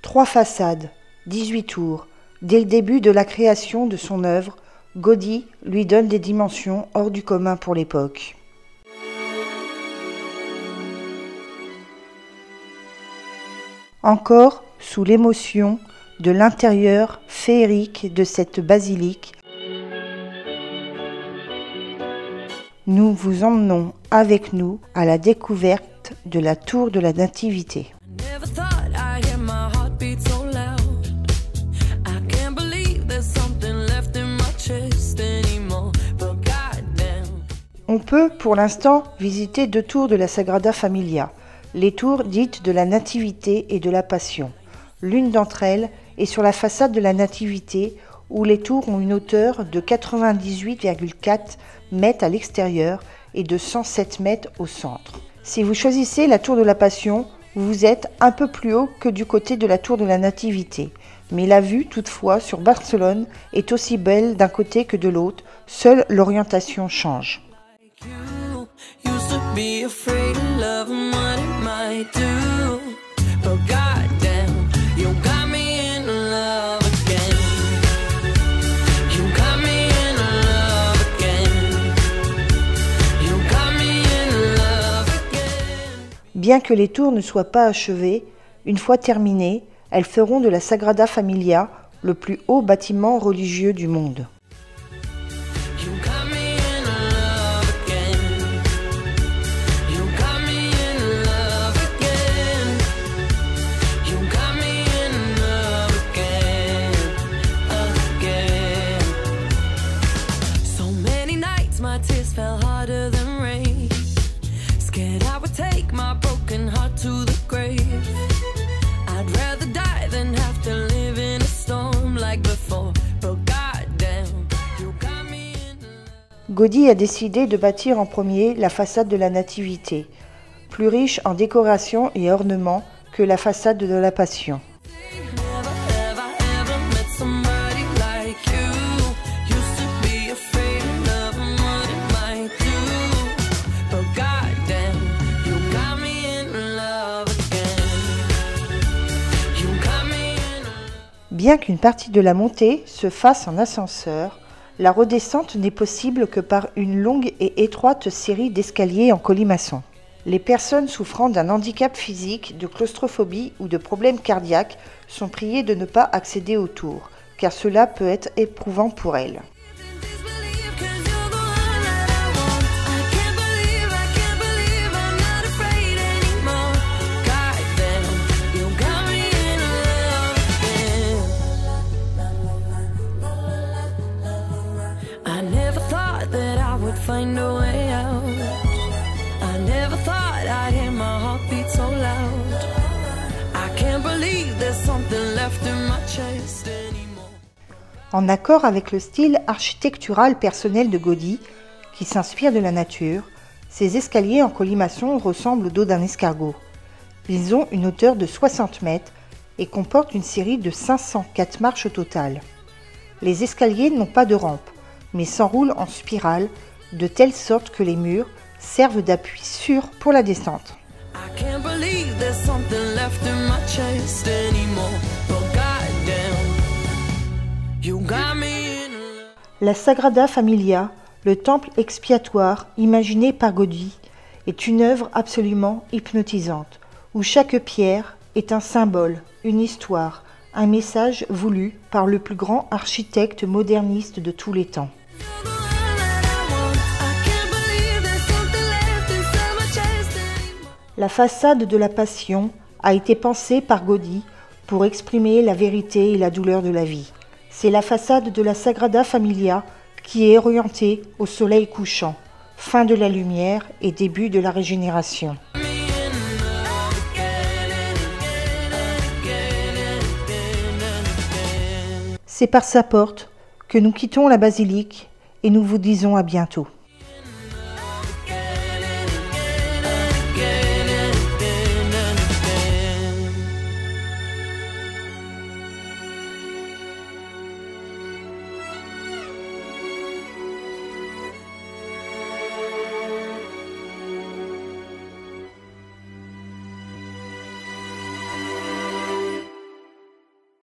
3 façades, 18 tours. Dès le début de la création de son œuvre, Gaudí lui donne des dimensions hors du commun pour l'époque. Encore sous l'émotion de l'intérieur féerique de cette basilique, nous vous emmenons avec nous à la découverte de la tour de la Nativité. On peut pour l'instant visiter 2 tours de la Sagrada Familia, les tours dites de la Nativité et de la Passion. L'une d'entre elles est sur la façade de la Nativité où les tours ont une hauteur de 98,4 mètres à l'extérieur et de 107 mètres au centre. Si vous choisissez la tour de la Passion, vous êtes un peu plus haut que du côté de la tour de la Nativité. Mais la vue, toutefois, sur Barcelone est aussi belle d'un côté que de l'autre, seule l'orientation change. Bien que les tours ne soient pas achevées, une fois terminées, elles feront de la Sagrada Familia le plus haut bâtiment religieux du monde. Gaudí a décidé de bâtir en premier la façade de la Nativité, plus riche en décoration et ornements que la façade de la Passion. Bien qu'une partie de la montée se fasse en ascenseur, la redescente n'est possible que par une longue et étroite série d'escaliers en colimaçon. Les personnes souffrant d'un handicap physique, de claustrophobie ou de problèmes cardiaques sont priées de ne pas accéder aux tours, car cela peut être éprouvant pour elles. Find a way out. I never thought I'd hear my heartbeat so loud. I can't believe there's something left in my chest anymore. En accord avec le style architectural personnel de Gaudí, qui s'inspire de la nature, ces escaliers en colimaçon ressemblent au dos d'un escargot. Ils ont une hauteur de 60 mètres et comportent une série de 504 marches au total. Les escaliers n'ont pas de rampe, mais s'enroulent en spirale de telle sorte que les murs servent d'appui sûr pour la descente. La Sagrada Familia, le temple expiatoire imaginé par Gaudí, est une œuvre absolument hypnotisante, où chaque pierre est un symbole, une histoire, un message voulu par le plus grand architecte moderniste de tous les temps. La façade de la Passion a été pensée par Gaudí pour exprimer la vérité et la douleur de la vie. C'est la façade de la Sagrada Familia qui est orientée au soleil couchant, fin de la lumière et début de la régénération. C'est par sa porte que nous quittons la basilique et nous vous disons à bientôt.